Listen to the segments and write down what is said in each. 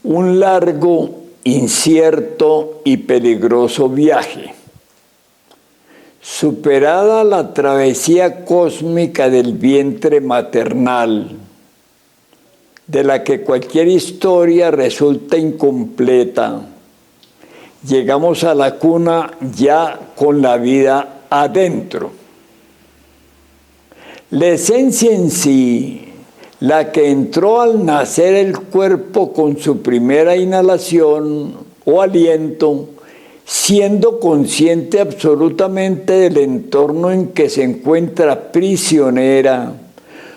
Un largo, incierto y peligroso viaje. Superada la travesía cósmica del vientre maternal, de la que cualquier historia resulta incompleta, llegamos a la cuna ya con la vida adentro. La esencia en sí, la que entró al nacer el cuerpo con su primera inhalación o aliento, siendo consciente absolutamente del entorno en que se encuentra prisionera,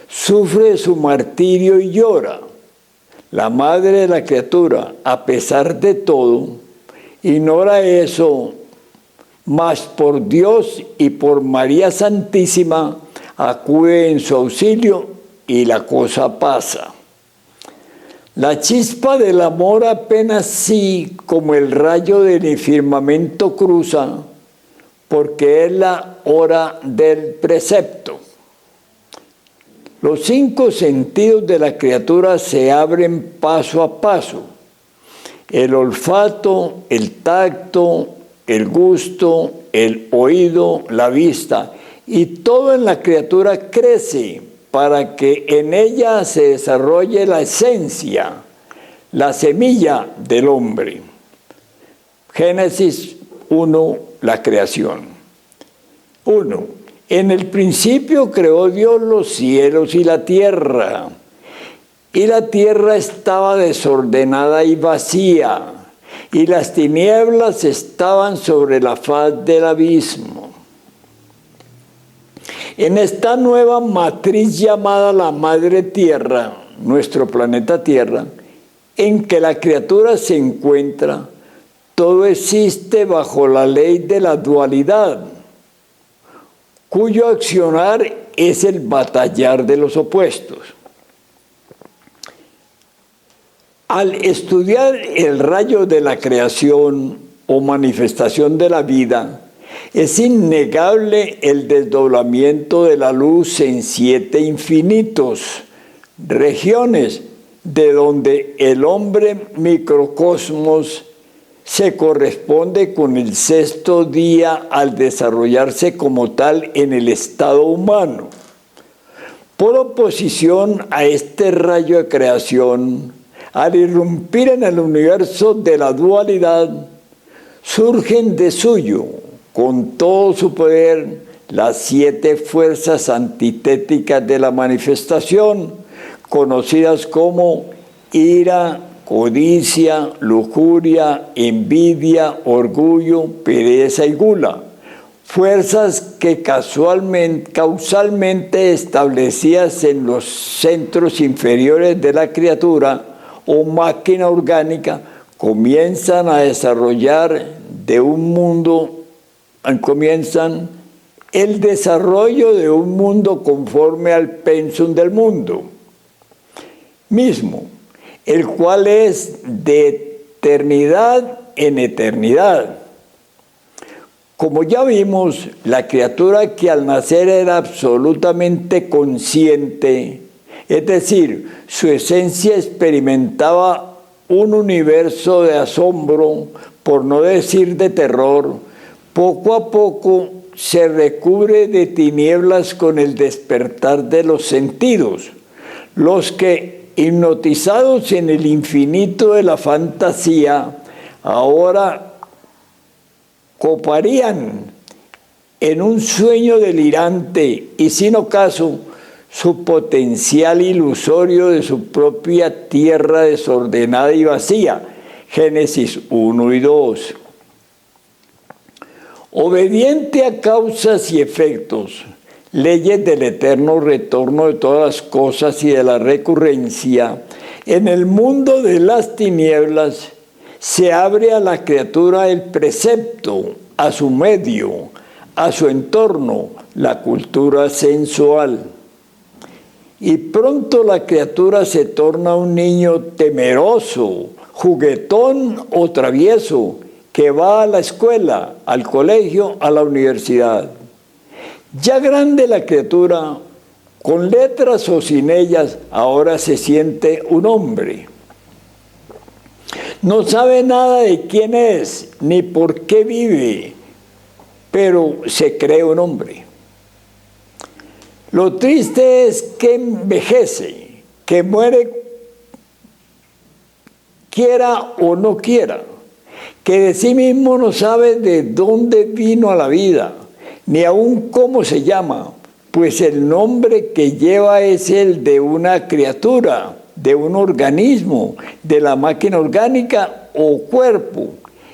sufre su martirio y llora. La madre de la criatura, a pesar de todo, ignora eso, mas por Dios y por María Santísima acude en su auxilio y la cosa pasa. La chispa del amor apenas sí como el rayo del firmamento cruza, porque es la hora del precepto. Los 5 sentidos de la criatura se abren paso a paso. El olfato, el tacto, el gusto, el oído, la vista, y todo en la criatura crece para que en ella se desarrolle la esencia, la semilla del hombre. Génesis 1, la creación. 1. En el principio creó Dios los cielos y la tierra estaba desordenada y vacía, y las tinieblas estaban sobre la faz del abismo. En esta nueva matriz llamada la Madre Tierra, nuestro planeta Tierra, en que la criatura se encuentra, todo existe bajo la ley de la dualidad, cuyo accionar es el batallar de los opuestos. Al estudiar el rayo de la creación o manifestación de la vida, es innegable el desdoblamiento de la luz en 7 infinitos, regiones de donde el hombre microcosmos se corresponde con el 6º día al desarrollarse como tal en el estado humano. Por oposición a este rayo de creación, al irrumpir en el universo de la dualidad, surgen de suyo, con todo su poder, las 7 fuerzas antitéticas de la manifestación, conocidas como ira, codicia, lujuria, envidia, orgullo, pereza y gula. Fuerzas que causalmente establecidas en los centros inferiores de la criatura o máquina orgánica, comienzan el desarrollo de un mundo conforme al pensum del mundo mismo, el cual es de eternidad en eternidad. Como ya vimos, la criatura que al nacer era absolutamente consciente, es decir, su esencia experimentaba un universo de asombro, por no decir de terror, poco a poco se recubre de tinieblas con el despertar de los sentidos, los que, hipnotizados en el infinito de la fantasía, ahora coparían en un sueño delirante y sin ocaso su potencial ilusorio de su propia tierra desordenada y vacía. Génesis 1 y 2. Obediente a causas y efectos, leyes del eterno retorno de todas las cosas y de la recurrencia, en el mundo de las tinieblas se abre a la criatura el precepto, a su medio, a su entorno, la cultura sensual. Y pronto la criatura se torna un niño temeroso, juguetón o travieso, que va a la escuela, al colegio, a la universidad. Ya grande la criatura, con letras o sin ellas, ahora se siente un hombre. No sabe nada de quién es, ni por qué vive, pero se cree un hombre. Lo triste es que envejece, que muere, quiera o no quiera, que de sí mismo no sabe de dónde vino a la vida, ni aún cómo se llama, pues el nombre que lleva es el de una criatura, de un organismo, de la máquina orgánica o cuerpo,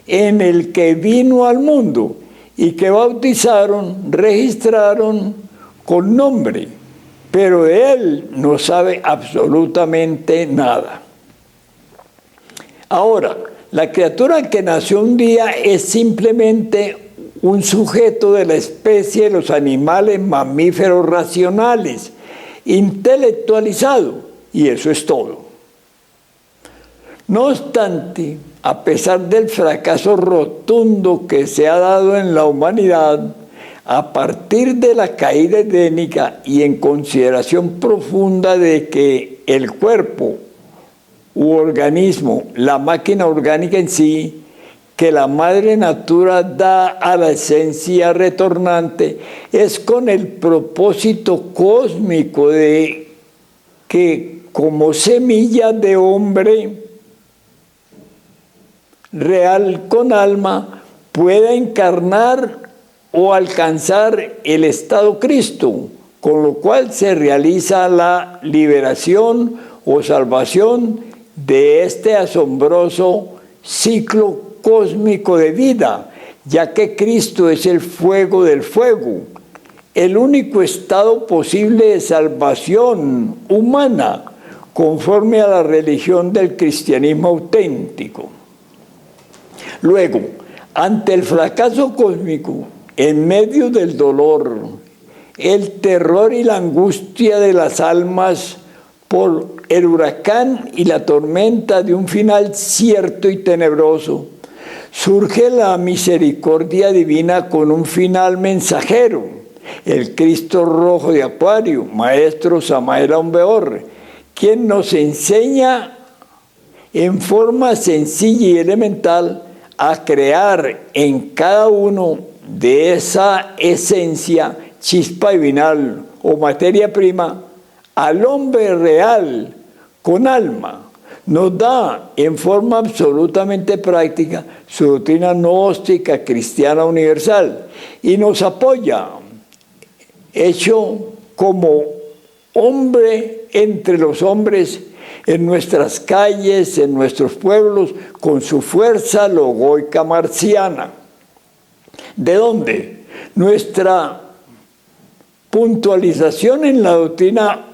en el que vino al mundo y que bautizaron, registraron con nombre, pero de él no sabe absolutamente nada. Ahora, la criatura que nació un día es simplemente un sujeto de la especie de los animales mamíferos racionales, intelectualizado, y eso es todo. No obstante, a pesar del fracaso rotundo que se ha dado en la humanidad, a partir de la caída edénica y en consideración profunda de que el cuerpo u organismo, la máquina orgánica en sí, que la madre natura da a la esencia retornante, es con el propósito cósmico de que como semilla de hombre real con alma pueda encarnar o alcanzar el estado Cristo, con lo cual se realiza la liberación o salvación de este asombroso ciclo cósmico de vida, ya que Cristo es el fuego del fuego, el único estado posible de salvación humana, conforme a la religión del cristianismo auténtico. Luego, ante el fracaso cósmico, en medio del dolor, el terror y la angustia de las almas por el huracán y la tormenta de un final cierto y tenebroso, surge la misericordia divina con un final mensajero, el Cristo rojo de Acuario, Maestro Samael Aun Weor, quien nos enseña en forma sencilla y elemental a crear en cada uno de esa esencia, chispa divinal o materia prima, al hombre real con alma. Nos da en forma absolutamente práctica su doctrina gnóstica cristiana universal y nos apoya, hecho como hombre entre los hombres, en nuestras calles, en nuestros pueblos, con su fuerza logoica marciana. ¿De dónde? Nuestra puntualización en la doctrina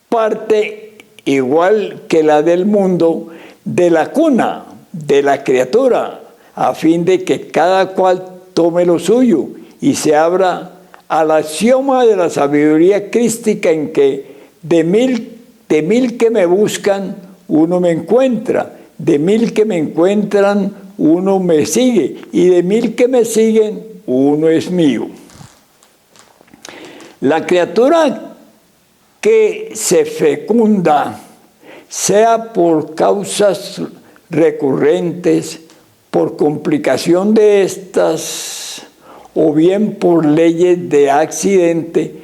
parte, igual que la del mundo, de la cuna, de la criatura, a fin de que cada cual tome lo suyo y se abra al axioma de la sabiduría crística en que de mil que me buscan, uno me encuentra, de 1000 que me encuentran, uno me sigue, y de 1000 que me siguen, uno es mío. La criatura que se fecunda, sea por causas recurrentes, por complicación de estas, o bien por leyes de accidente,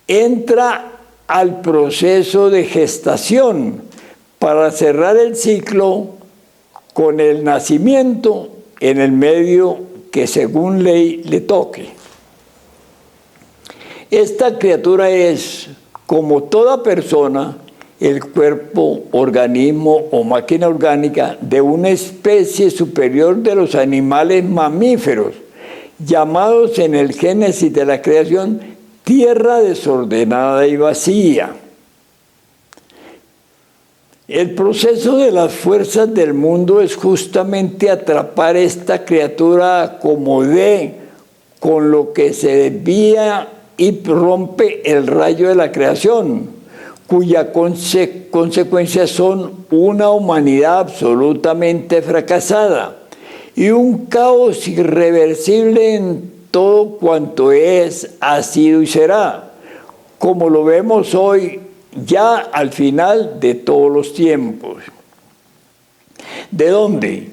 entra al proceso de gestación para cerrar el ciclo con el nacimiento en el medio que según ley le toque. Esta criatura es, como toda persona, el cuerpo, organismo o máquina orgánica de una especie superior de los animales mamíferos, llamados en el Génesis de la creación tierra desordenada y vacía. El proceso de las fuerzas del mundo es justamente atrapar esta criatura como dé, con lo que se desvía y rompe el rayo de la creación, cuya consecuencias son una humanidad absolutamente fracasada y un caos irreversible en todo cuanto es, ha sido y será, como lo vemos hoy ya al final de todos los tiempos. ¿De dónde?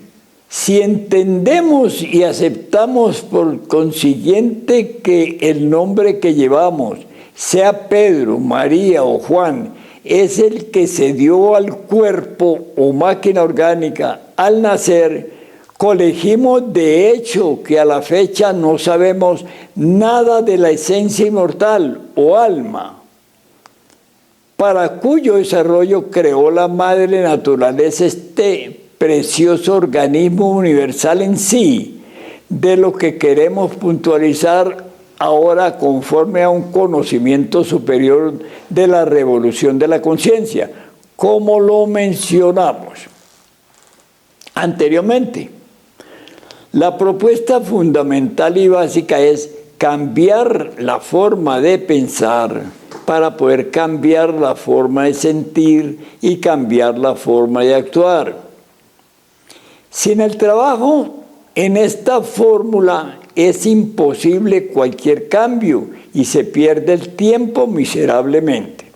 Si entendemos y aceptamos por consiguiente que el nombre que llevamos, sea Pedro, María o Juan, es el que se dio al cuerpo o máquina orgánica al nacer, colegimos de hecho que a la fecha no sabemos nada de la esencia inmortal o alma, para cuyo desarrollo creó la madre naturaleza este precioso organismo universal en sí, de lo que queremos puntualizar ahora conforme a un conocimiento superior de la revolución de la conciencia, como lo mencionamos anteriormente. La propuesta fundamental y básica es cambiar la forma de pensar para poder cambiar la forma de sentir y cambiar la forma de actuar. Sin el trabajo en esta fórmula es imposible cualquier cambio y se pierde el tiempo miserablemente.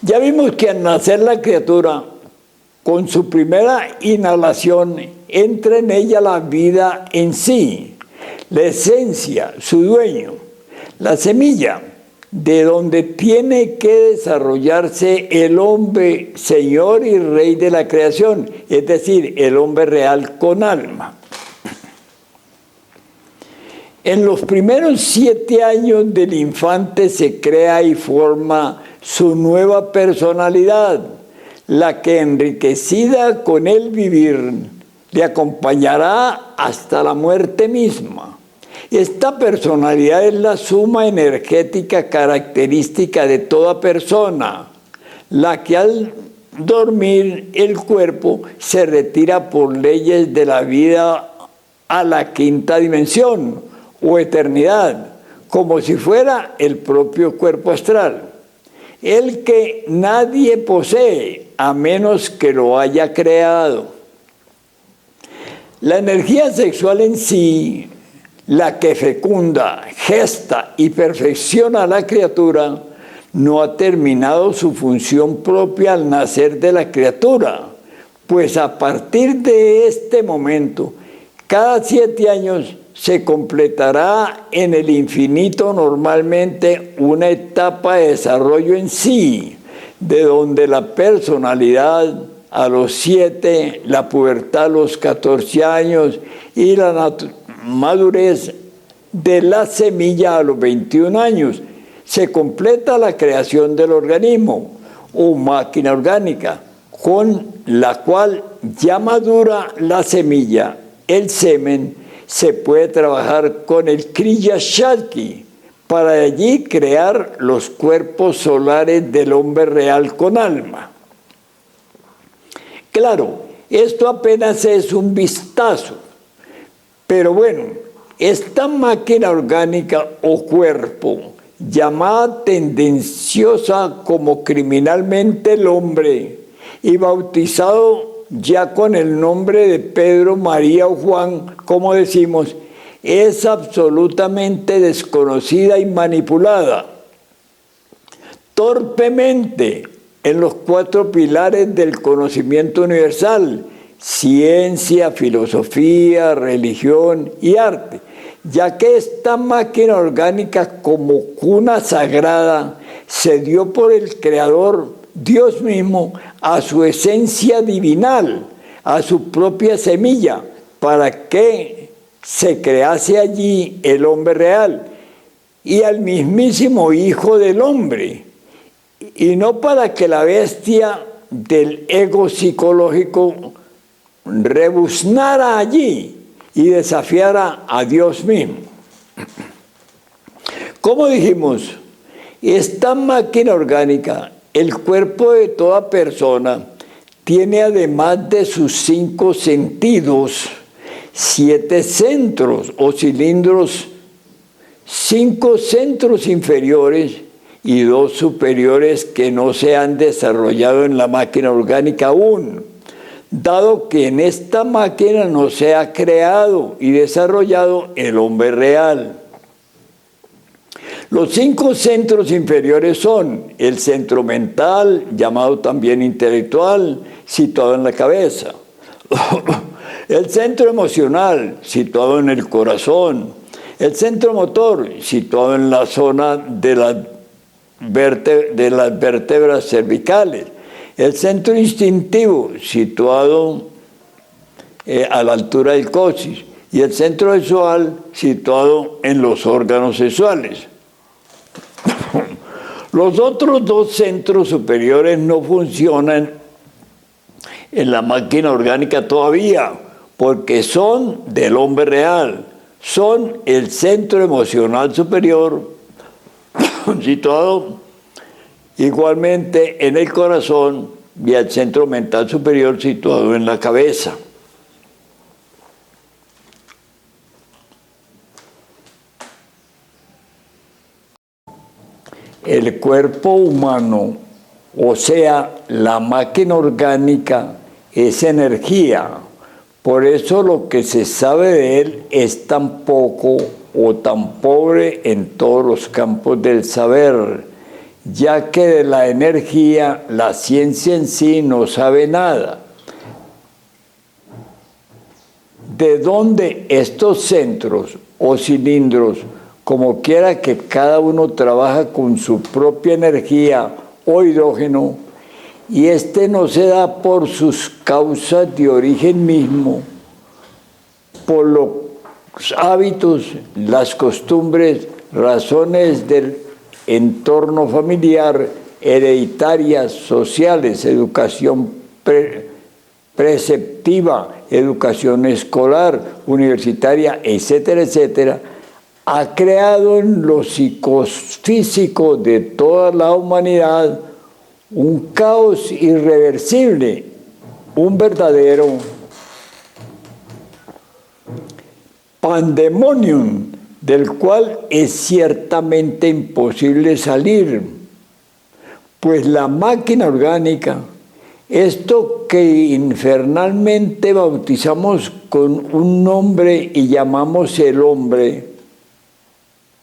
Ya vimos que al nacer la criatura, con su primera inhalación, entra en ella la vida en sí, la esencia, su dueño, la semilla, de donde tiene que desarrollarse el hombre, señor y rey de la creación, es decir, el hombre real con alma. En los primeros 7 años del infante se crea y forma su nueva personalidad, la que enriquecida con el vivir le acompañará hasta la muerte misma. Esta personalidad es la suma energética característica de toda persona, la que al dormir el cuerpo se retira por leyes de la vida a la quinta dimensión o eternidad, como si fuera el propio cuerpo astral, el que nadie posee a menos que lo haya creado. La energía sexual en sí, la que fecunda, gesta y perfecciona a la criatura, no ha terminado su función propia al nacer de la criatura, pues a partir de este momento, cada 7 años se completará en el infinito normalmente una etapa de desarrollo en sí, de donde la personalidad a los 7, la pubertad a los 14 años y la madurez de la semilla a los 21 años, se completa la creación del organismo o máquina orgánica, con la cual ya madura la semilla, el semen. Se puede trabajar con el Kriya Shakti para allí crear los cuerpos solares del hombre real con alma. Claro, esto apenas es un vistazo, pero bueno, esta máquina orgánica o cuerpo, llamada tendenciosa como criminalmente el hombre y bautizado ya con el nombre de Pedro, María o Juan, como decimos, es absolutamente desconocida y manipulada torpemente en los 4 pilares del conocimiento universal: ciencia, filosofía, religión y arte, ya que esta máquina orgánica como cuna sagrada se dio por el Creador, Dios mismo, a su esencia divinal, a su propia semilla, para que se crease allí el hombre real y al mismísimo Hijo del Hombre, y no para que la bestia del ego psicológico rebuznara allí y desafiara a Dios mismo. Como dijimos, esta máquina orgánica, el cuerpo de toda persona, tiene además de sus 5 sentidos, 7 centros o cilindros, 5 centros inferiores y 2 superiores que no se han desarrollado en la máquina orgánica aún, dado que en esta máquina no se ha creado y desarrollado el hombre real. Los 5 centros inferiores son el centro mental, llamado también intelectual, situado en la cabeza. El centro emocional, situado en el corazón. El centro motor, situado en la zona de las vértebras cervicales. El centro instintivo, situado a la altura del coxis. Y el centro sexual, situado en los órganos sexuales. Los otros 2 centros superiores no funcionan en la máquina orgánica todavía, porque son del hombre real. Son el centro emocional superior, situado igualmente en el corazón, y el centro mental superior, situado en la cabeza. El cuerpo humano, o sea, la máquina orgánica, es energía. Por eso lo que se sabe de él es tan poco o tan pobre en todos los campos del saber, ya que de la energía la ciencia en sí no sabe nada. ¿De dónde estos centros o cilindros, como quiera que cada uno trabaja con su propia energía o hidrógeno, y este no se da por sus causas de origen mismo, por los hábitos, las costumbres, razones del entorno familiar, hereditarias, sociales, educación preceptiva, educación escolar, universitaria, etcétera, etcétera, ha creado en lo psicofísico de toda la humanidad un caos irreversible, un verdadero pandemonium del cual es ciertamente imposible salir, pues la máquina orgánica, esto que infernalmente bautizamos con un nombre y llamamos el hombre,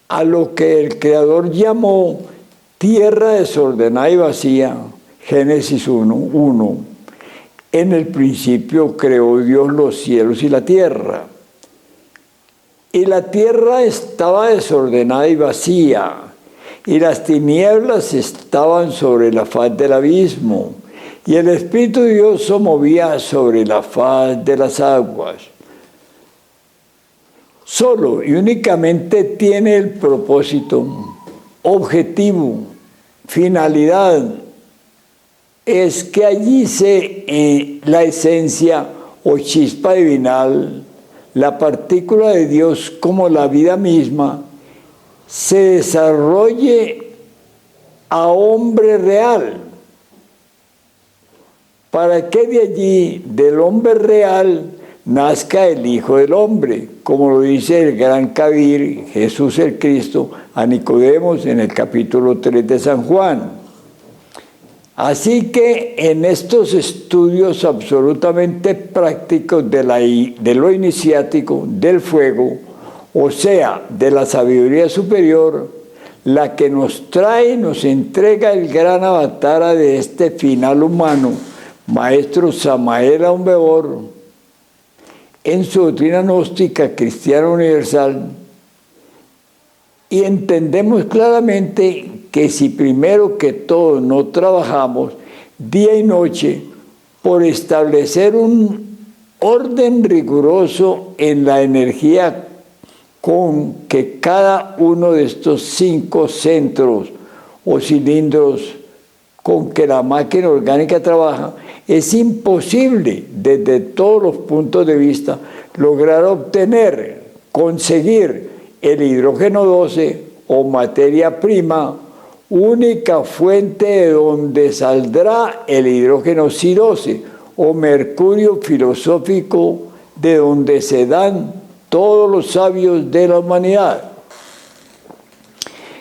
a lo que el Creador llamó tierra desordenada y vacía, Génesis 1:1. En el principio creó Dios los cielos y la tierra. Y la tierra estaba desordenada y vacía, y las tinieblas estaban sobre la faz del abismo, y el Espíritu de Dios se movía sobre la faz de las aguas. Solo y únicamente tiene el propósito, objetivo, finalidad, es que allí la esencia o chispa divinal, la partícula de Dios como la vida misma, se desarrolle a hombre real, para que de allí, del hombre real, nazca el Hijo del Hombre, como lo dice el gran Kabir, Jesús el Cristo, a Nicodemos en el capítulo 3 de San Juan. Así que en estos estudios absolutamente prácticos de lo iniciático, del fuego, o sea, de la sabiduría superior, la que nos trae, nos entrega el gran avatara de este final humano, Maestro Samael Aun Weor, en su doctrina gnóstica cristiana universal, y entendemos claramente que si primero que todo no trabajamos día y noche por establecer un orden riguroso en la energía con que cada uno de estos 5 centros o cilindros con que la máquina orgánica trabaja, es imposible desde todos los puntos de vista lograr obtener, conseguir el hidrógeno 12 o materia prima, única fuente de donde saldrá el hidrógeno Si-12 o mercurio filosófico, de donde se dan todos los sabios de la humanidad.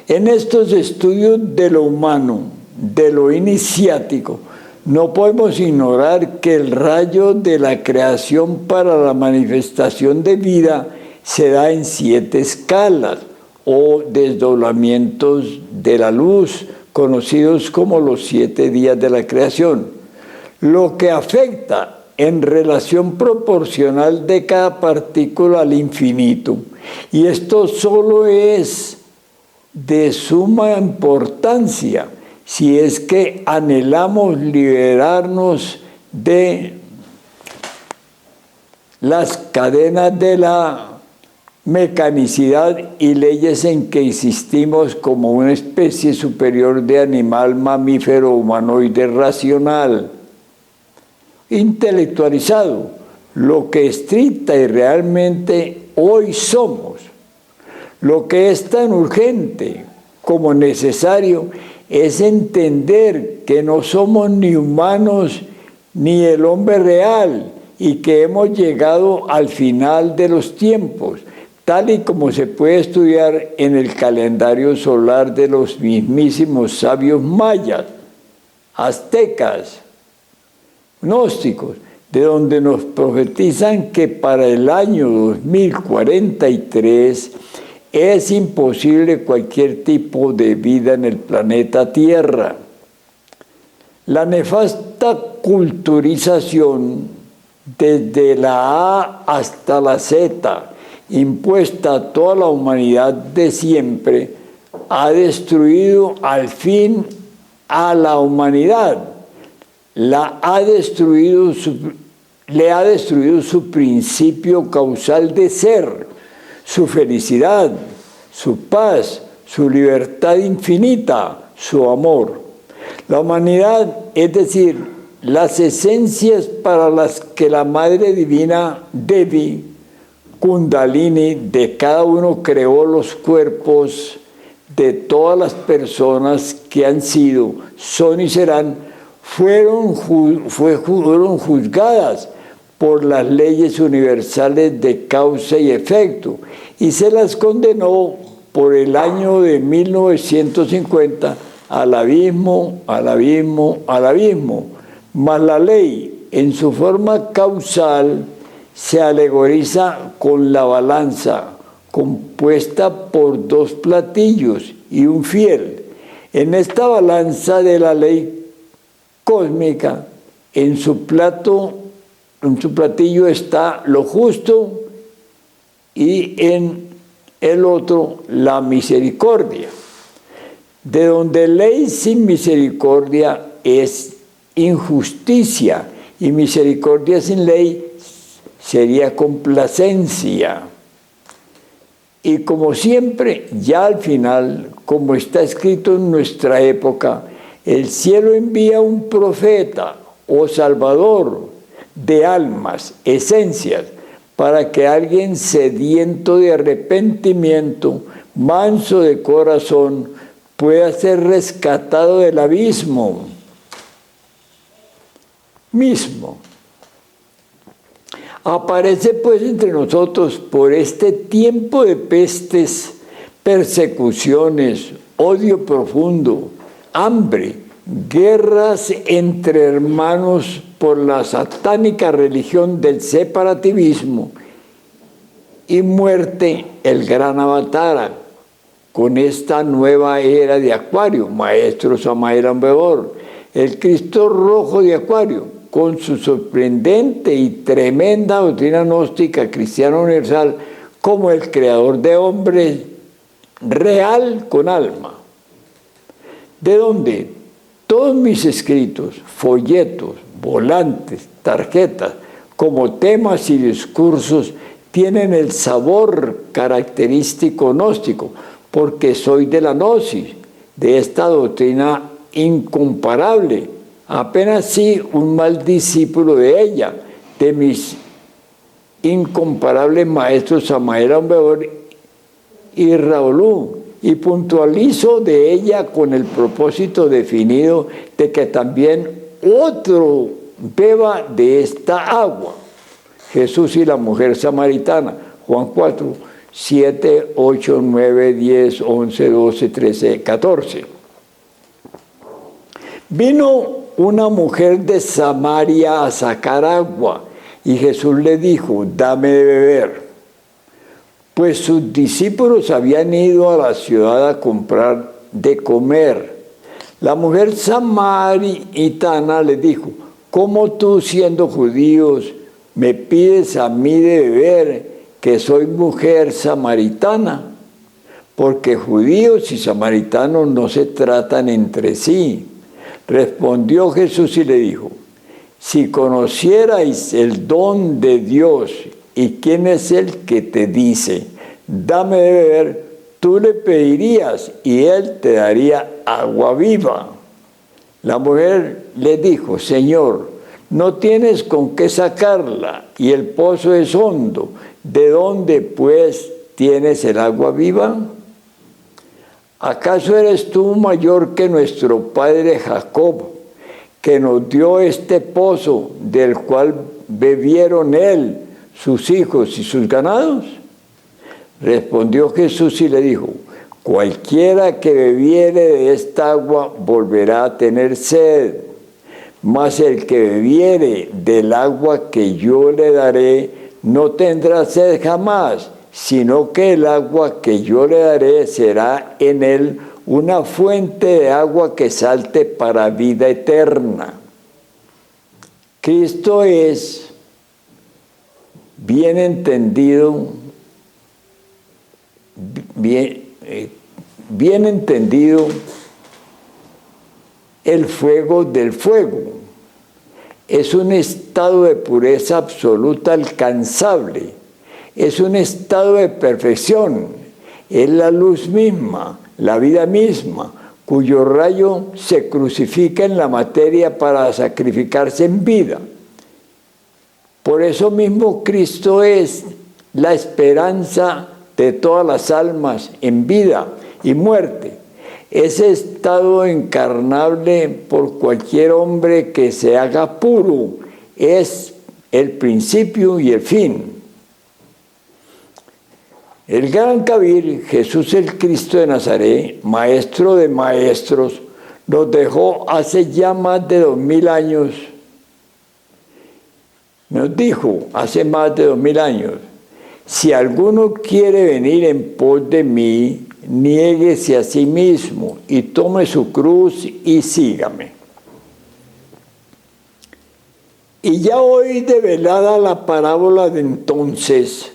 En estos estudios de lo humano, de lo iniciático, no podemos ignorar que el rayo de la creación para la manifestación de vida se da en 7 escalas, o desdoblamientos de la luz, conocidos como los 7 días de la creación, lo que afecta en relación proporcional de cada partícula al infinito. Y esto solo es de suma importancia si es que anhelamos liberarnos de las cadenas de la mecanicidad y leyes en que existimos como una especie superior de animal mamífero humanoide racional, intelectualizado, lo que estricta y realmente hoy somos. Lo que es tan urgente como necesario es entender que no somos ni humanos ni el hombre real y que hemos llegado al final de los tiempos, tal y como se puede estudiar en el calendario solar de los mismísimos sabios mayas, aztecas, gnósticos, de donde nos profetizan que para el año 2043 es imposible cualquier tipo de vida en el planeta Tierra. La nefasta culturización, desde la A hasta la Z, impuesta a toda la humanidad de siempre, ha destruido al fin a la humanidad. Le ha destruido su principio causal de ser, su felicidad, su paz, su libertad infinita, su amor. La humanidad, es decir, las esencias para las que la Madre Divina Devi, Kundalini, de cada uno creó los cuerpos de todas las personas que han sido, son y serán, fueron juzgadas por las leyes universales de causa y efecto, y se las condenó por el año de 1950 al abismo, al abismo, al abismo. Mas la ley, en su forma causal, se alegoriza con la balanza, compuesta por 2 platillos y un fiel. En esta balanza de la ley cósmica, en su platillo está lo justo y en el otro la misericordia. De donde ley sin misericordia es injusticia, y misericordia sin ley sería complacencia. Y como siempre, ya al final, como está escrito en nuestra época, el cielo envía un profeta o salvador de almas, esencias, para que alguien sediento de arrepentimiento, manso de corazón, pueda ser rescatado del abismo mismo. Aparece pues entre nosotros por este tiempo de pestes, persecuciones, odio profundo, hambre, guerras entre hermanos por la satánica religión del separativismo y muerte el gran Avatara con esta nueva era de Acuario, Maestro Samael Aun-Weor, el Cristo rojo de Acuario, con su sorprendente y tremenda doctrina gnóstica cristiana universal como el creador de hombres real con alma, de donde todos mis escritos, folletos, volantes, tarjetas, como temas y discursos, tienen el sabor característico gnóstico, porque soy de la gnosis, de esta doctrina incomparable, apenas sí un mal discípulo de ella, de mis incomparables maestros Samael Aun-Weor y Raulú, y puntualizo de ella con el propósito definido de que también otro beba de esta agua. Jesús y la mujer samaritana, Juan 4, 7, 8, 9, 10, 11, 12, 13, 14. Vino una mujer de Samaria a sacar agua y Jesús le dijo: dame de beber. pues sus discípulos habían ido a la ciudad a comprar de comer. La mujer samaritana le dijo: ¿cómo tú, siendo judíos, me pides a mí de beber, que soy mujer samaritana? Porque judíos y samaritanos no se tratan entre sí. Respondió Jesús y le dijo: si conocierais el don de Dios y quién es el que te dice, dame de beber, tú le pedirías y él te daría agua viva. La mujer le dijo: Señor, no tienes con qué sacarla y el pozo es hondo. ¿De dónde, pues, tienes el agua viva? ¿Acaso eres tú mayor que nuestro padre Jacob, que nos dio este pozo, del cual bebieron él, sus hijos y sus ganados? Respondió Jesús y le dijo: cualquiera que bebiere de esta agua volverá a tener sed, mas el que bebiere del agua que yo le daré no tendrá sed jamás, sino que el agua que yo le daré será en él una fuente de agua que salte para vida eterna. Cristo es, bien entendido, el fuego del fuego. Es un estado de pureza absoluta alcanzable. Es un estado de perfección. Es la luz misma, la vida misma, cuyo rayo se crucifica en la materia para sacrificarse en vida. Por eso mismo Cristo es la esperanza de todas las almas en vida y muerte. Ese estado encarnable por cualquier hombre que se haga puro es el principio y el fin. El gran Kabir, Jesús el Cristo de Nazaret, maestro de maestros, nos dejó hace ya más de 2000 años. Nos dijo hace más de 2000 años: si alguno quiere venir en pos de mí, niéguese a sí mismo y tome su cruz y sígame. Y ya hoy develada la parábola de entonces,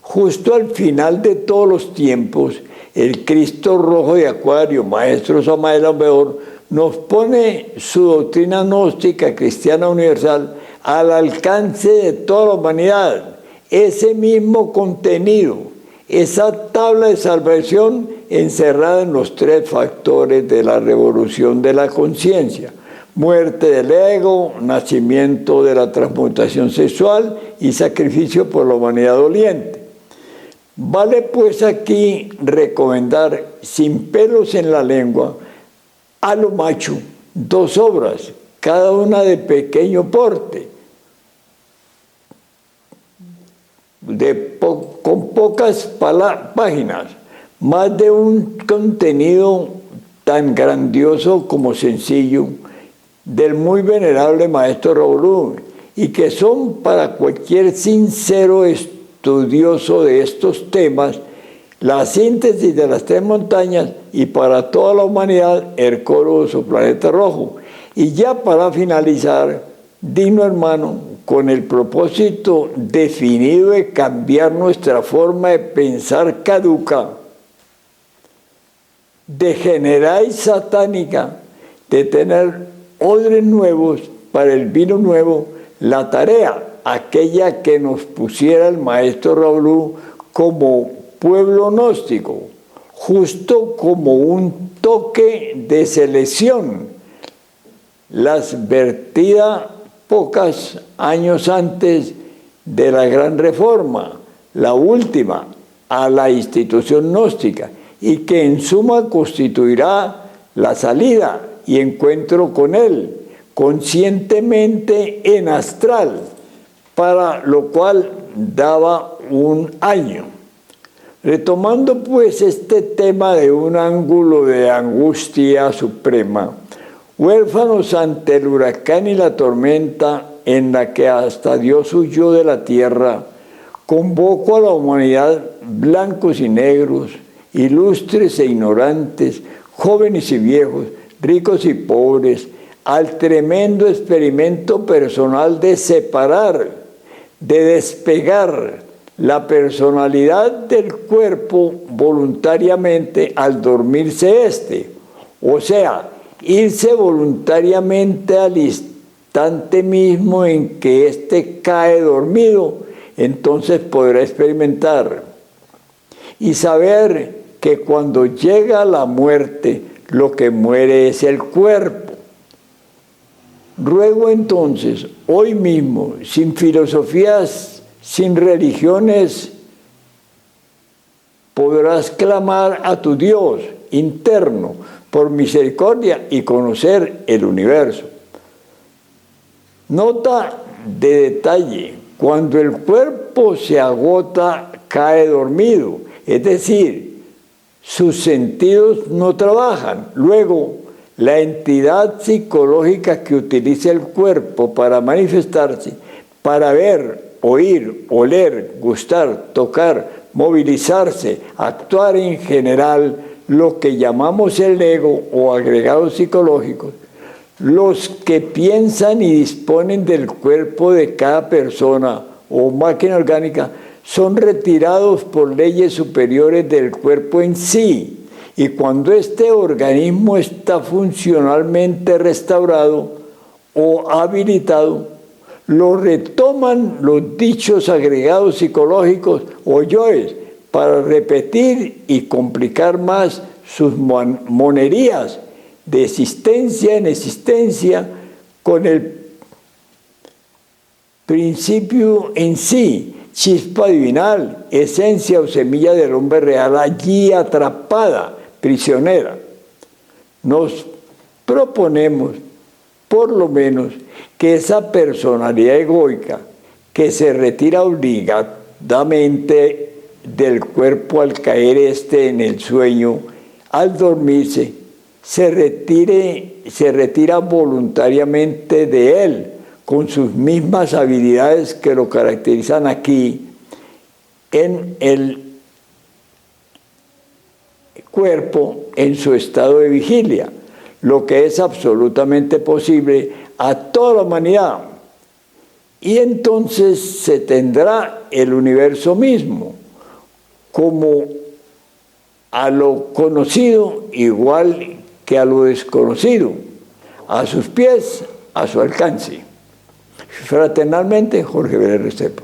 justo al final de todos los tiempos, el Cristo rojo de Acuario, maestro Samael Aumbeor, nos pone su doctrina gnóstica cristiana universal al alcance de toda la humanidad. Ese mismo contenido, esa tabla de salvación encerrada en los 3 factores de la revolución de la conciencia: muerte del ego, nacimiento de la transmutación sexual y sacrificio por la humanidad doliente. Vale pues aquí recomendar, sin pelos en la lengua, a lo macho, 2 obras, cada una de pequeño porte, con pocas páginas, más de un contenido tan grandioso como sencillo, del muy venerable maestro Raúl, y que son para cualquier sincero estudioso de estos temas la síntesis de las 3 montañas, y para toda la humanidad Hercólogos o Planeta Rojo. Y ya para finalizar, digno hermano, con el propósito definido de cambiar nuestra forma de pensar caduca, degenerada y satánica, de tener odres nuevos para el vino nuevo, la tarea, aquella que nos pusiera el maestro Raúl como pueblo gnóstico, justo como un toque de selección, las vertida pocos años antes de la Gran Reforma, la última, a la institución gnóstica, y que en suma constituirá la salida y encuentro con él, conscientemente en astral, para lo cual daba un año. Retomando pues este tema de un ángulo de angustia suprema, huérfanos ante el huracán y la tormenta en la que hasta Dios huyó de la tierra, convoco a la humanidad, blancos y negros, ilustres e ignorantes, jóvenes y viejos, ricos y pobres, al tremendo experimento personal de separar, de despegar la personalidad del cuerpo voluntariamente al dormirse éste. O sea, irse voluntariamente al instante mismo en que éste cae dormido, entonces podrá experimentar y saber que cuando llega la muerte, lo que muere es el cuerpo. Ruego entonces, hoy mismo, sin filosofías, sin religiones, podrás clamar a tu Dios interno por misericordia y conocer el universo. Nota de detalle: cuando el cuerpo se agota, cae dormido, es decir, sus sentidos no trabajan. Luego, la entidad psicológica que utiliza el cuerpo para manifestarse, para ver, oír, oler, gustar, tocar, movilizarse, actuar en general, lo que llamamos el ego o agregados psicológicos, los que piensan y disponen del cuerpo de cada persona o máquina orgánica, son retirados por leyes superiores del cuerpo en sí. Y cuando este organismo está funcionalmente restaurado o habilitado, lo retoman los dichos agregados psicológicos o yoes para repetir y complicar más sus monerías de existencia en existencia con el principio en sí, chispa divinal, esencia o semilla del hombre real allí atrapada, prisionera. Nos proponemos, por lo menos, que esa personalidad egoica que se retira obligadamente del cuerpo al caer en el sueño, al dormirse, se retira voluntariamente de él, con sus mismas habilidades que lo caracterizan aquí, en el cuerpo en su estado de vigilia, lo que es absolutamente posible a toda la humanidad. Y entonces se tendrá el universo mismo como a lo conocido igual que a lo desconocido, a sus pies, a su alcance. Fraternalmente, Jorge Belén Restrepo.